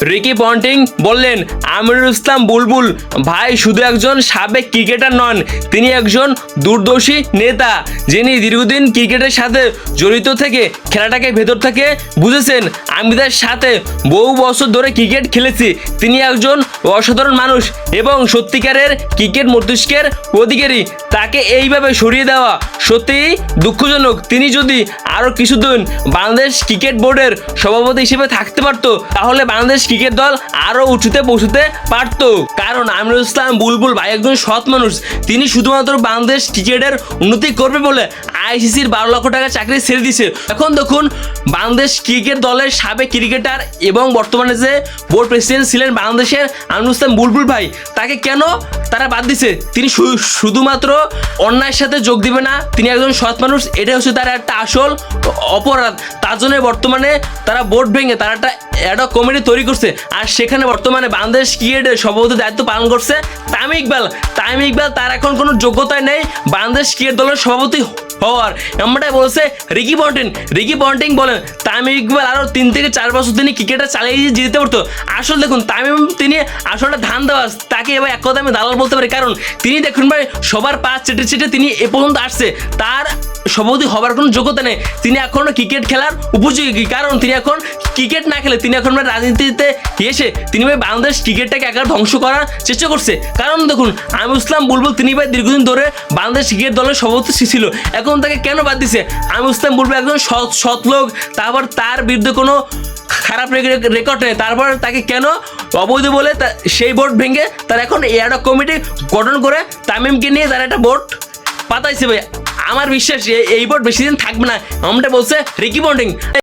Ricky Ponting বললেন, আমিরুল ইসলাম বুলবুল ভাই শুধু একজন সাবেক ক্রিকেটার নন, তিনি একজন দূরদর্শী নেতা যিনি দীর্ঘদিন ক্রিকেটের সাথে জড়িত থেকে খেলাটাকে ভেতর থেকে বুঝেছেন। আমি তার সাথে বহু বছর ধরে ক্রিকেট খেলেছি। তিনি একজন অসাধারণ মানুষ এবং সত্যিকারের ক্রিকেট মস্তিষ্কের অধিকারী। তাকে এইভাবে সরিয়ে দেওয়া সত্যিই দুঃখজনক। তিনি যদি আরও কিছুদিন বাংলাদেশ ক্রিকেট বোর্ডের সভাপতি হিসেবে থাকতে পারত তাহলে বাংলাদেশ ক্রিকেট দল আরও উঁচুতে পৌঁছতে পারত। কারণ আমিরুল ইসলাম বুলবুল ভাই একজন সৎ মানুষ। তিনি শুধুমাত্র বাংলাদেশ ক্রিকেটের উন্নতি করবে বলে আইসিসির 12 লক্ষ টাকা চাকরি ছেড়ে দিছে। এখন দেখুন, বাংলাদেশ ক্রিকেট দলের সাবেক ক্রিকেটার এবং বর্তমানে যে বোর্ড প্রেসিডেন্ট ছিলেন বাংলাদেশের আমিরুল ইসলাম বুলবুল ভাই, তাকে কেন তারা বাদ দিছে? তিনি শুধুমাত্র অন্যায়ের সাথে যোগ দিবে না, তিনি একজন সৎ মানুষ, এটা হচ্ছে তার একটা আসল অপরাধ। তার জন্য বর্তমানে তারা বোর্ড ভেঙে তারা একটা অ্যাডহক কমিটি তৈরি করছে। আর সেখানে বর্তমানে বাংলাদেশ ক্রিকেটের সভাপতি দায়িত্ব পালন করছে তামিম ইকবাল। তার এখন কোনো যোগ্যতাই নেই বাংলাদেশ ক্রিকেট দলের সভাপতি হওয়ার, এমনটাই বলছে রিকি পন্টিং বলেন তামিম ইকবাল আরও 3 থেকে 4 বছর তিনি ক্রিকেটটা চালিয়ে যেতে পারতো। আসলে দেখুন, তিনি আসলে ধান দেওয়া, তাকে এবার এক কথা আমি দালাল বলতে পারি। কারণ তিনি দেখুন ভাই, সবার পাঁচ চেটে তিনি এ পর্যন্ত আসছে, তার সভাপতি হবার কোনো যোগ্যতা নেই। তিনি এখনও ক্রিকেট খেলার উপযোগী, কারণ তিনি এখন ক্রিকেট না খেলে তিনি এখন রাজনীতিতে এসে তিনি ভাই বাংলাদেশ ক্রিকেটটাকে একা ধ্বংস করার চেষ্টা করছে। কারণ দেখুন, আমিরুল ইসলাম বুলবুল তিনি ভাই দীর্ঘদিন ধরে বাংলাদেশ ক্রিকেট দলের সভাপতি ছিল, এখন তাকে কেন বাদ দিছে? আমিরুল ইসলাম বুলবুল একজন সৎ লোক, তারপর তার বিরুদ্ধে কোনো খারাপ রেকর্ড নেই, তারপর তাকে কেন অবৈধ বলে সেই বোর্ড ভেঙে তার এখন অ্যাডহক কমিটি গঠন করে তামিমকে নিয়ে তারা একটা বোর্ড পাতাইছে। ভাই আমার বিশ্বাস এই বোর্ড বেশি দিন থাকবে না, এমনটা বলছে রিকি পন্টিং।